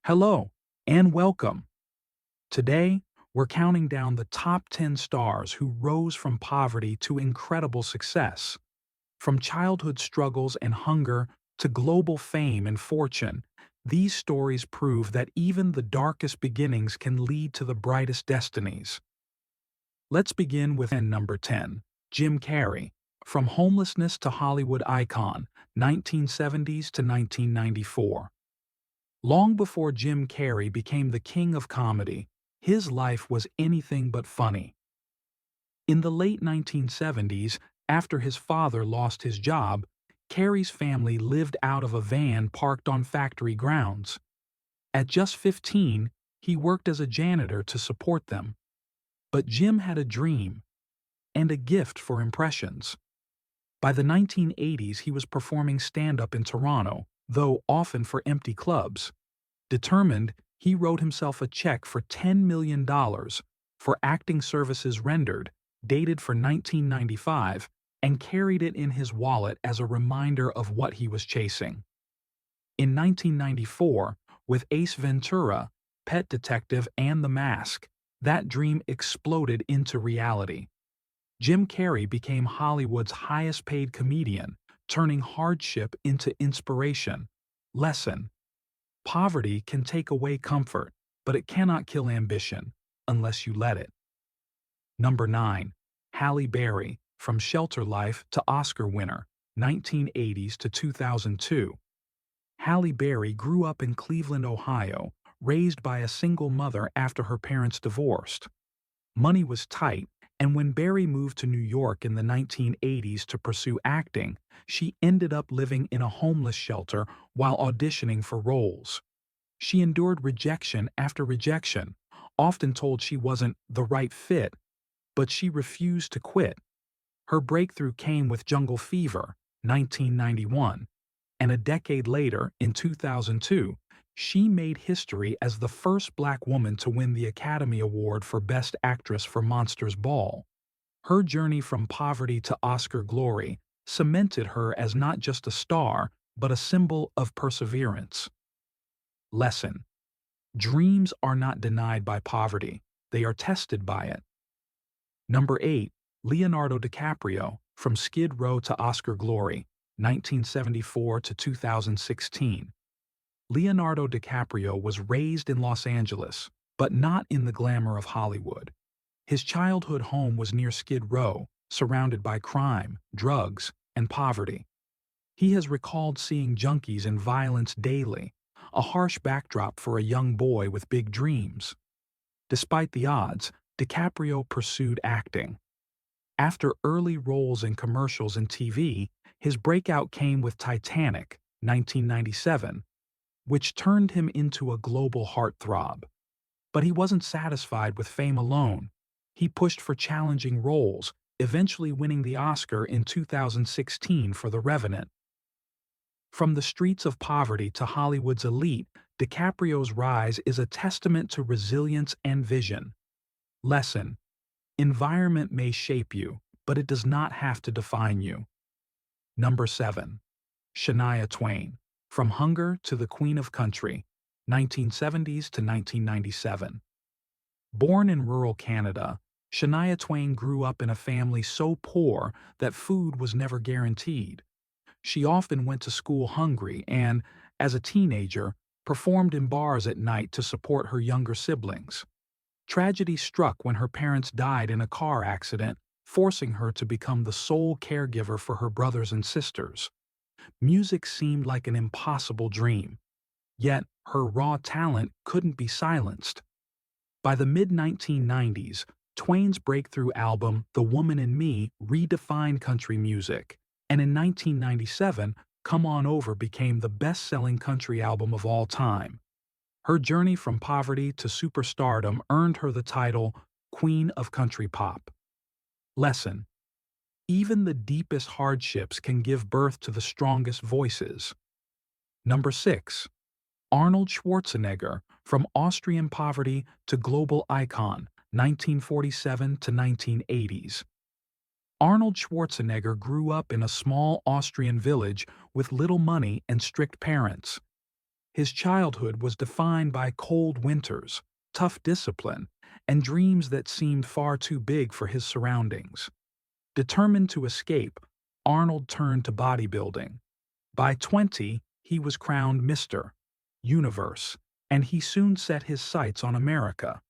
Hello and welcome. Today, we're counting down the top 10 stars who rose from poverty to incredible success. From childhood struggles and hunger to global fame and fortune, these stories prove that even the darkest beginnings can lead to the brightest destinies. Let's begin with number 10, Jim Carrey. From homelessness to Hollywood icon, 1970s to 1994. Long before Jim Carrey became the king of comedy, his life was anything but funny. In the late 1970s, after his father lost his job, Carrey's family lived out of a van parked on factory grounds. At just 15, he worked as a janitor to support them. But Jim had a dream and a gift for impressions. By the 1980s, he was performing stand-up in Toronto, though often for empty clubs. Determined, he wrote himself a check for $10 million for acting services rendered, dated for 1995, and carried it in his wallet as a reminder of what he was chasing. In 1994, with Ace Ventura, Pet Detective, and The Mask, that dream exploded into reality. Jim Carrey became Hollywood's highest-paid comedian, turning hardship into inspiration. Lesson: poverty can take away comfort, but it cannot kill ambition unless you let it. Number 9. Halle Berry, from Shelter Life to Oscar winner, 1980s to 2002. Halle Berry grew up in Cleveland, Ohio, raised by a single mother after her parents divorced. Money was tight, and when Berry moved to New York in the 1980s to pursue acting, she ended up living in a homeless shelter while auditioning for roles. She endured rejection after rejection, often told she wasn't the right fit, but she refused to quit. Her breakthrough came with Jungle Fever, 1991, and a decade later, in 2002, she made history as the first Black woman to win the Academy Award for Best Actress for Monsters Ball. Her journey from poverty to Oscar glory cemented her as not just a star, but a symbol of perseverance. Lesson: dreams are not denied by poverty, they are tested by it. Number 8. Leonardo DiCaprio, from Skid Row to Oscar glory, 1974 to 2016. Leonardo DiCaprio was raised in Los Angeles, but not in the glamour of Hollywood. His childhood home was near Skid Row, surrounded by crime, drugs, and poverty. He has recalled seeing junkies and violence daily, a harsh backdrop for a young boy with big dreams. Despite the odds, DiCaprio pursued acting. After early roles in commercials and TV, his breakout came with Titanic, 1997, which turned him into a global heartthrob. But he wasn't satisfied with fame alone. He pushed for challenging roles, eventually winning the Oscar in 2016 for The Revenant. From the streets of poverty to Hollywood's elite, DiCaprio's rise is a testament to resilience and vision. Lesson: environment may shape you, but it does not have to define you. Number 7. Shania Twain, from Hunger to the Queen of Country, 1970s to 1997. Born in rural Canada, Shania Twain grew up in a family so poor that food was never guaranteed. She often went to school hungry and, as a teenager, performed in bars at night to support her younger siblings. Tragedy struck when her parents died in a car accident, forcing her to become the sole caregiver for her brothers and sisters. Music seemed like an impossible dream, yet her raw talent couldn't be silenced. By the mid-1990s, Twain's breakthrough album, The Woman in Me, redefined country music, and in 1997, Come On Over became the best-selling country album of all time. Her journey from poverty to superstardom earned her the title Queen of Country Pop. Lesson: even the deepest hardships can give birth to the strongest voices. Number 6. Arnold Schwarzenegger, from Austrian poverty to global icon, 1947 to 1980s. Arnold Schwarzenegger grew up in a small Austrian village with little money and strict parents. His childhood was defined by cold winters, tough discipline, and dreams that seemed far too big for his surroundings. Determined to escape, Arnold turned to bodybuilding. By 20, he was crowned Mr. Universe, and he soon set his sights on America.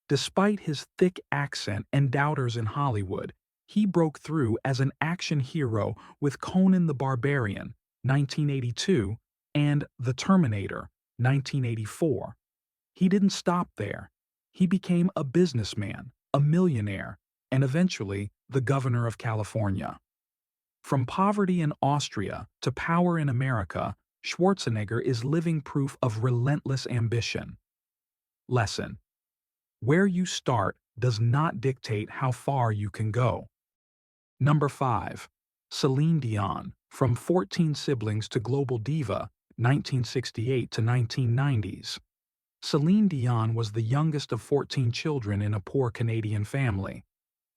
Despite his thick accent and doubters in Hollywood, he broke through as an action hero with Conan the Barbarian, 1982, and The Terminator, 1984. He didn't stop there. He became a businessman, a millionaire, and eventually the governor of California. From poverty in Austria to power in America, Schwarzenegger is living proof of relentless ambition. Lesson: where you start does not dictate how far you can go. Number 5. Celine Dion, from 14 siblings to global diva, 1968 to 1990s. Celine Dion was the youngest of 14 children in a poor Canadian family.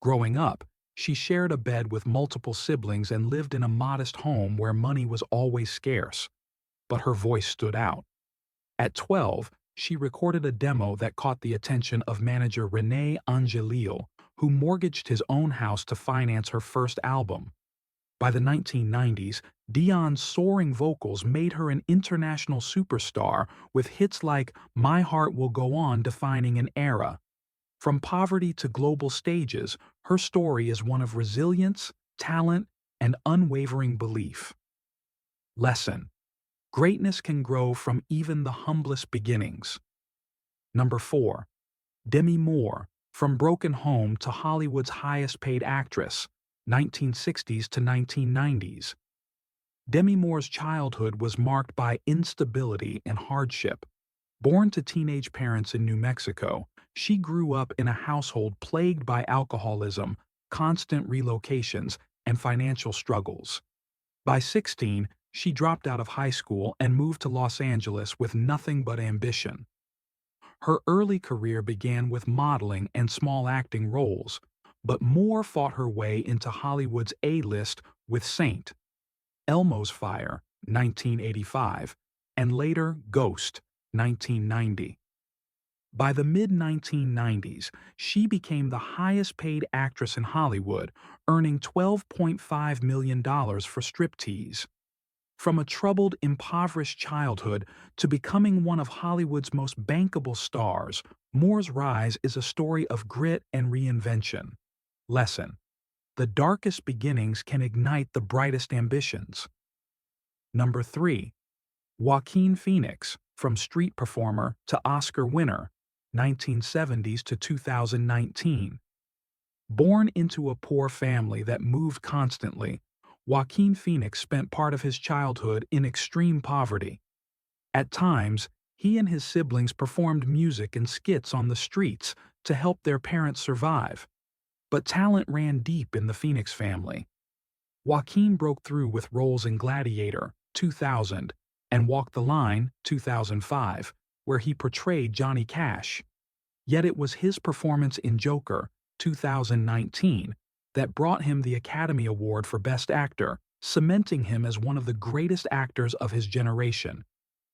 Growing up, she shared a bed with multiple siblings and lived in a modest home where money was always scarce. But her voice stood out. At 12, she recorded a demo that caught the attention of manager René Angelil, who mortgaged his own house to finance her first album. By the 1990s, Dion's soaring vocals made her an international superstar, with hits like My Heart Will Go On defining an era. From poverty to global stages, her story is one of resilience, talent, and unwavering belief. Lesson: greatness can grow from even the humblest beginnings. Number 4. Demi Moore, from broken home to Hollywood's highest-paid actress, 1960s to 1990s. Demi Moore's childhood was marked by instability and hardship. Born to teenage parents in New Mexico, she grew up in a household plagued by alcoholism, constant relocations, and financial struggles. By 16, she dropped out of high school and moved to Los Angeles with nothing but ambition. Her early career began with modeling and small acting roles, but Moore fought her way into Hollywood's A-list with Saint, Elmo's Fire, 1985, and later Ghost, 1990. By the mid-1990s, she became the highest-paid actress in Hollywood, earning $12.5 million for striptease. From a troubled, impoverished childhood to becoming one of Hollywood's most bankable stars, Moore's rise is a story of grit and reinvention. Lesson: the darkest beginnings can ignite the brightest ambitions. Number 3. Joaquin Phoenix, from street performer to Oscar winner, 1970s to 2019. Born into a poor family that moved constantly, Joaquin Phoenix spent part of his childhood in extreme poverty. At times, he and his siblings performed music and skits on the streets to help their parents survive. But talent ran deep in the Phoenix family. Joaquin broke through with roles in Gladiator, 2000, and Walk the Line, 2005, where he portrayed Johnny Cash. Yet it was his performance in Joker, 2019, that brought him the Academy Award for Best Actor, cementing him as one of the greatest actors of his generation.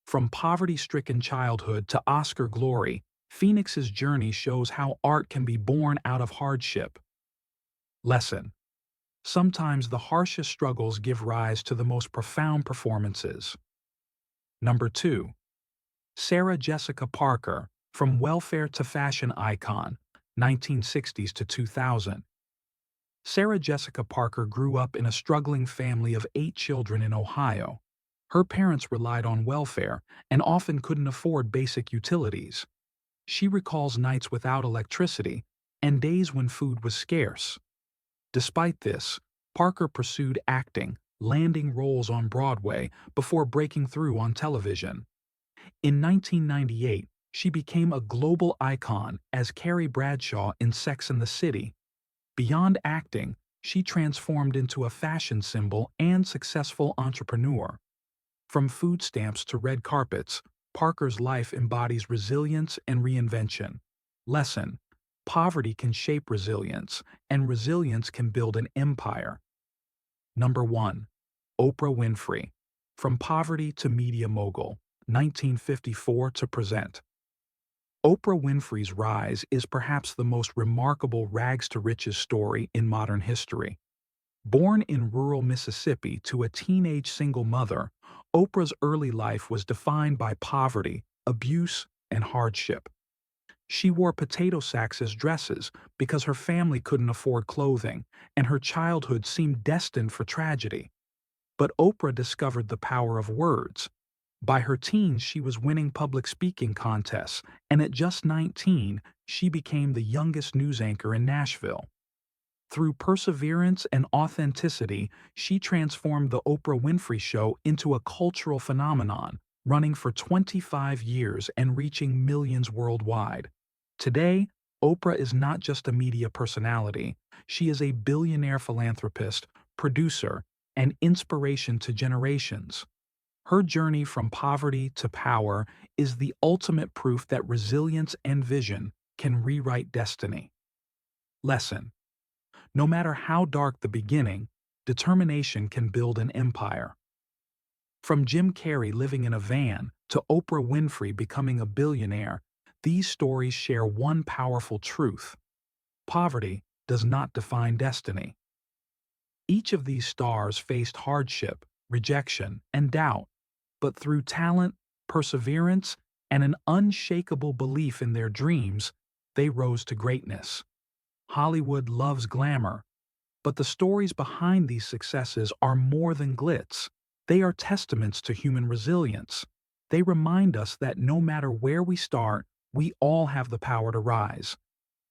From poverty-stricken childhood to Oscar glory, Phoenix's journey shows how art can be born out of hardship. Lesson: sometimes the harshest struggles give rise to the most profound performances. Number 2. Sarah Jessica Parker, from welfare to fashion icon, 1960s to 2000. Sarah Jessica Parker grew up in a struggling family of 8 children in Ohio. Her parents relied on welfare and often couldn't afford basic utilities. She recalls nights without electricity and days when food was scarce. Despite this, Parker pursued acting, landing roles on Broadway before breaking through on television. In 1998, she became a global icon as Carrie Bradshaw in Sex and the City. Beyond acting, she transformed into a fashion symbol and successful entrepreneur. From food stamps to red carpets, Parker's life embodies resilience and reinvention. Lesson: poverty can shape resilience, and resilience can build an empire. Number 1. Oprah Winfrey, from poverty to media mogul, 1954 to present. Oprah Winfrey's rise is perhaps the most remarkable rags-to-riches story in modern history. Born in rural Mississippi to a teenage single mother, Oprah's early life was defined by poverty, abuse, and hardship. She wore potato sacks as dresses because her family couldn't afford clothing, and her childhood seemed destined for tragedy. But Oprah discovered the power of words. By her teens, she was winning public speaking contests, and at just 19, she became the youngest news anchor in Nashville. Through perseverance and authenticity, she transformed The Oprah Winfrey Show into a cultural phenomenon, running for 25 years and reaching millions worldwide. Today, Oprah is not just a media personality, she is a billionaire philanthropist, producer, and inspiration to generations. Her journey from poverty to power is the ultimate proof that resilience and vision can rewrite destiny. Lesson: no matter how dark the beginning, determination can build an empire. From Jim Carrey living in a van to Oprah Winfrey becoming a billionaire, these stories share one powerful truth: poverty does not define destiny. Each of these stars faced hardship, rejection, and doubt, but through talent, perseverance, and an unshakable belief in their dreams, they rose to greatness. Hollywood loves glamour, but the stories behind these successes are more than glitz. They are testaments to human resilience. They remind us that no matter where we start, we all have the power to rise.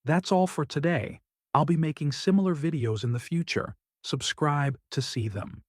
That's all for today. I'll be making similar videos in the future. Subscribe to see them.